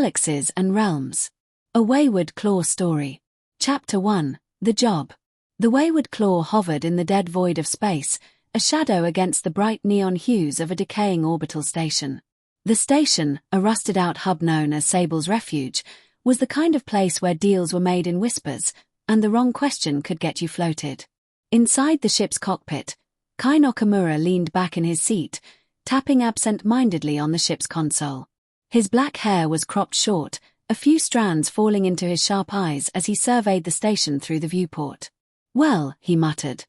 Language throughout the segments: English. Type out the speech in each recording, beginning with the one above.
Galaxies and Realms. A Wayward Claw Story. Chapter 1. The Job. The Wayward Claw hovered in the dead void of space, a shadow against the bright neon hues of a decaying orbital station. The station, a rusted-out hub known as Sable's Refuge, was the kind of place where deals were made in whispers, and the wrong question could get you floated. Inside the ship's cockpit, Kai Nakamura leaned back in his seat, tapping absent-mindedly on the ship's console. His black hair was cropped short, a few strands falling into his sharp eyes as he surveyed the station through the viewport. "Well," he muttered,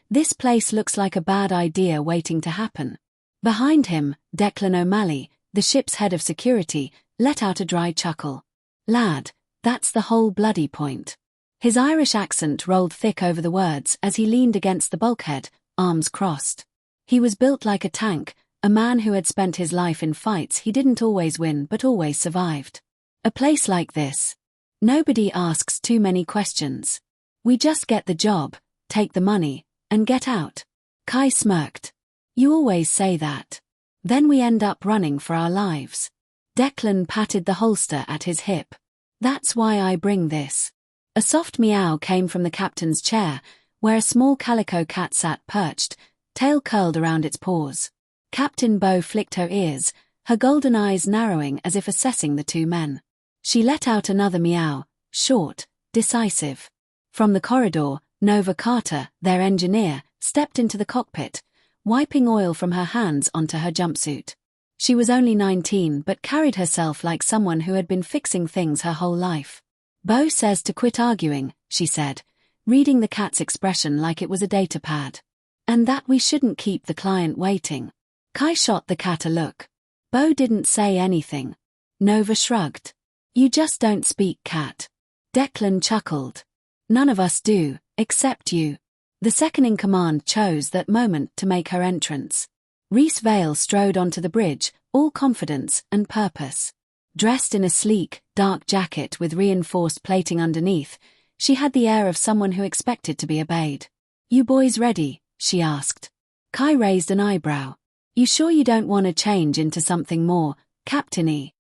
"this place looks like a bad idea waiting to happen." Behind him, Declan O'Malley, the ship's head of security, let out a dry chuckle. "Lad, that's the whole bloody point." His Irish accent rolled thick over the words as he leaned against the bulkhead, arms crossed. He was built like a tank, a man who had spent his life in fights he didn't always win but always survived. "A place like this. Nobody asks too many questions. We just get the job, take the money, and get out." Kai smirked. "You always say that. Then we end up running for our lives." Declan patted the holster at his hip. "That's why I bring this." A soft meow came from the captain's chair, where a small calico cat sat perched, tail curled around its paws. Captain Bo flicked her ears, her golden eyes narrowing as if assessing the two men. She let out another meow, short, decisive. From the corridor, Nova Carter, their engineer, stepped into the cockpit, wiping oil from her hands onto her jumpsuit. She was only 19 but carried herself like someone who had been fixing things her whole life. "Bo says to quit arguing," she said, reading the cat's expression like it was a data pad. "And that we shouldn't keep the client waiting." Kai shot the cat a look. Bo didn't say anything. Nova shrugged. "You just don't speak, cat." Declan chuckled. "None of us do, except you." The second-in-command chose that moment to make her entrance. Rhys Vale strode onto the bridge, all confidence and purpose. Dressed in a sleek, dark jacket with reinforced plating underneath, she had the air of someone who expected to be obeyed. "You boys ready?" she asked. Kai raised an eyebrow. "You sure you don't want to change into something more, captain-y?"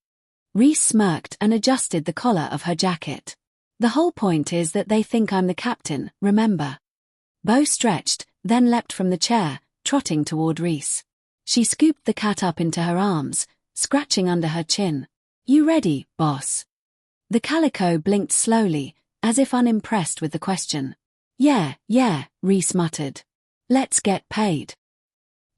Rhys smirked and adjusted the collar of her jacket. "The whole point is that they think I'm the captain, remember?" Bo stretched, then leapt from the chair, trotting toward Rhys. She scooped the cat up into her arms, scratching under her chin. "You ready, boss?" The calico blinked slowly, as if unimpressed with the question. Yeah, Rhys muttered. "Let's get paid."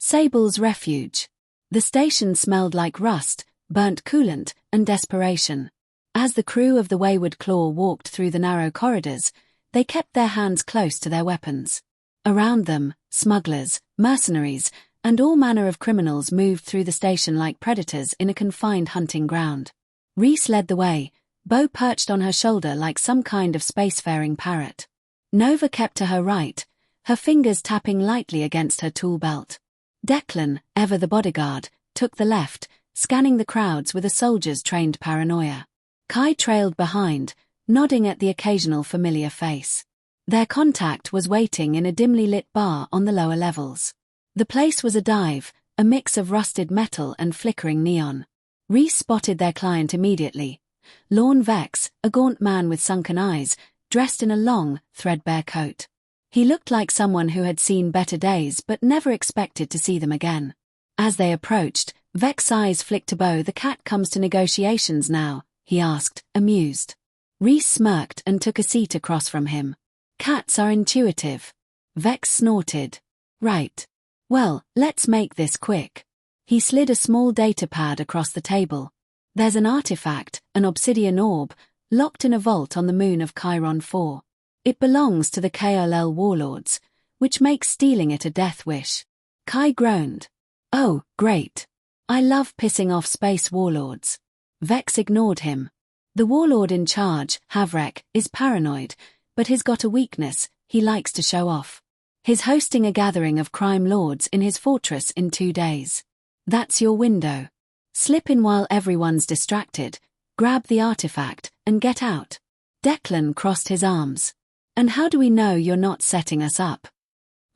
Sable's Refuge. The station smelled like rust, burnt coolant, and desperation. As the crew of the Wayward Claw walked through the narrow corridors, they kept their hands close to their weapons. Around them, smugglers, mercenaries, and all manner of criminals moved through the station like predators in a confined hunting ground. Rhys led the way, Bo perched on her shoulder like some kind of spacefaring parrot. Nova kept to her right, her fingers tapping lightly against her tool belt. Declan, ever the bodyguard, took the left, scanning the crowds with a soldier's trained paranoia. Kai trailed behind, nodding at the occasional familiar face. Their contact was waiting in a dimly lit bar on the lower levels. The place was a dive, a mix of rusted metal and flickering neon. Rhys spotted their client immediately. Lorne Vex, a gaunt man with sunken eyes, dressed in a long, threadbare coat. He looked like someone who had seen better days but never expected to see them again. As they approached, Vex's eyes flicked to Bo. "The cat comes to negotiations now?" he asked, amused. Rhys smirked and took a seat across from him. "Cats are intuitive." Vex snorted. "Right. Well, let's make this quick." He slid a small data pad across the table. "There's an artifact, an obsidian orb, locked in a vault on the moon of Chiron 4. It belongs to the KLL warlords, which makes stealing it a death wish." Kai groaned. "Oh, great. I love pissing off space warlords." Vex ignored him. "The warlord in charge, Havrek, is paranoid, but he's got a weakness: he likes to show off. He's hosting a gathering of crime lords in his fortress in 2 days. That's your window. Slip in while everyone's distracted, grab the artifact, and get out." Declan crossed his arms. "And how do we know you're not setting us up?"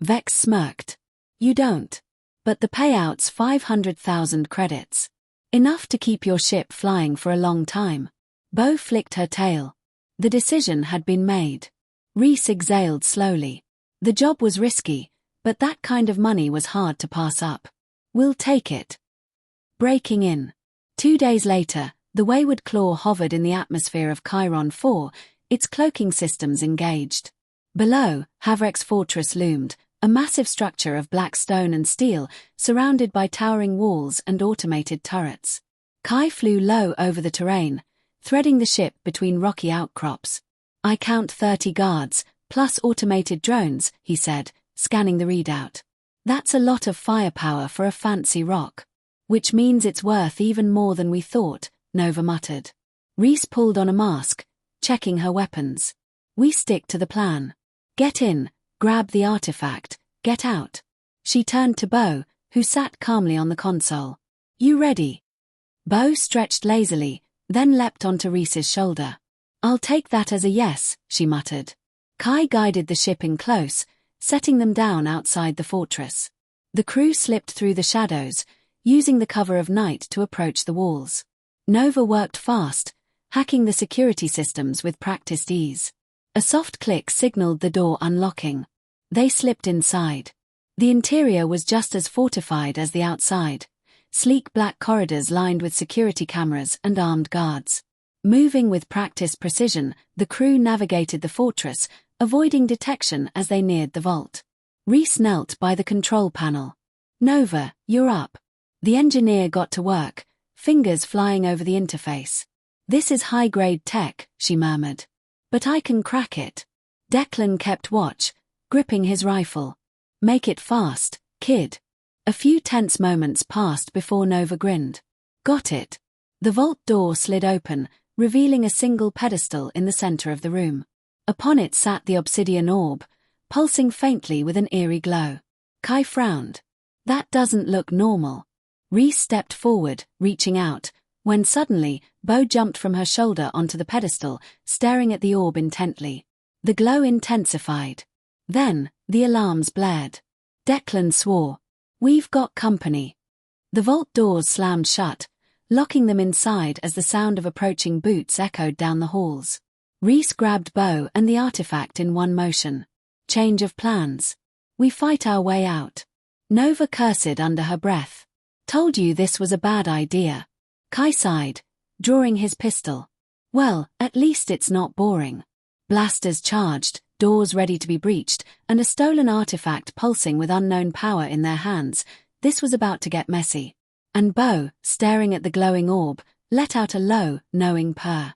Vex smirked. "You don't. But the payout's 500,000 credits. Enough to keep your ship flying for a long time." Bo flicked her tail. The decision had been made. Reese exhaled slowly. The job was risky, but that kind of money was hard to pass up. We'll take it. Breaking in. 2 days later, the Wayward Claw hovered in the atmosphere of Chiron 4, its cloaking systems engaged. Below, Havrek's fortress loomed, a massive structure of black stone and steel, surrounded by towering walls and automated turrets. Kai flew low over the terrain, threading the ship between rocky outcrops. I count 30 guards, plus automated drones, he said, scanning the readout. That's a lot of firepower for a fancy rock. Which means it's worth even more than we thought, Nova muttered. Reese pulled on a mask, checking her weapons. We stick to the plan. Get in, grab the artifact, get out. She turned to Bo, who sat calmly on the console. You ready? Bo stretched lazily, then leapt onto Reese's shoulder. I'll take that as a yes, she muttered. Kai guided the ship in close, setting them down outside the fortress. The crew slipped through the shadows, using the cover of night to approach the walls. Nova worked fast, hacking the security systems with practiced ease. A soft click signaled the door unlocking. They slipped inside. The interior was just as fortified as the outside. Sleek black corridors lined with security cameras and armed guards. Moving with practiced precision, the crew navigated the fortress, avoiding detection as they neared the vault. Reese knelt by the control panel. Nova, you're up. The engineer got to work, fingers flying over the interface. This is high-grade tech, she murmured. But I can crack it. Declan kept watch, gripping his rifle. Make it fast, kid. A few tense moments passed before Nova grinned. Got it. The vault door slid open, revealing a single pedestal in the center of the room. Upon it sat the obsidian orb, pulsing faintly with an eerie glow. Kai frowned. That doesn't look normal. Reese stepped forward, reaching out, when suddenly, Bo jumped from her shoulder onto the pedestal, staring at the orb intently. The glow intensified. Then, the alarms blared. Declan swore. We've got company. The vault doors slammed shut, locking them inside as the sound of approaching boots echoed down the halls. Reese grabbed Bo and the artifact in one motion. Change of plans. We fight our way out. Nova cursed under her breath. Told you this was a bad idea. Kai sighed, drawing his pistol. Well, at least it's not boring. Blasters charged, doors ready to be breached, and a stolen artifact pulsing with unknown power in their hands. This was about to get messy. And Bo, staring at the glowing orb, let out a low, knowing purr.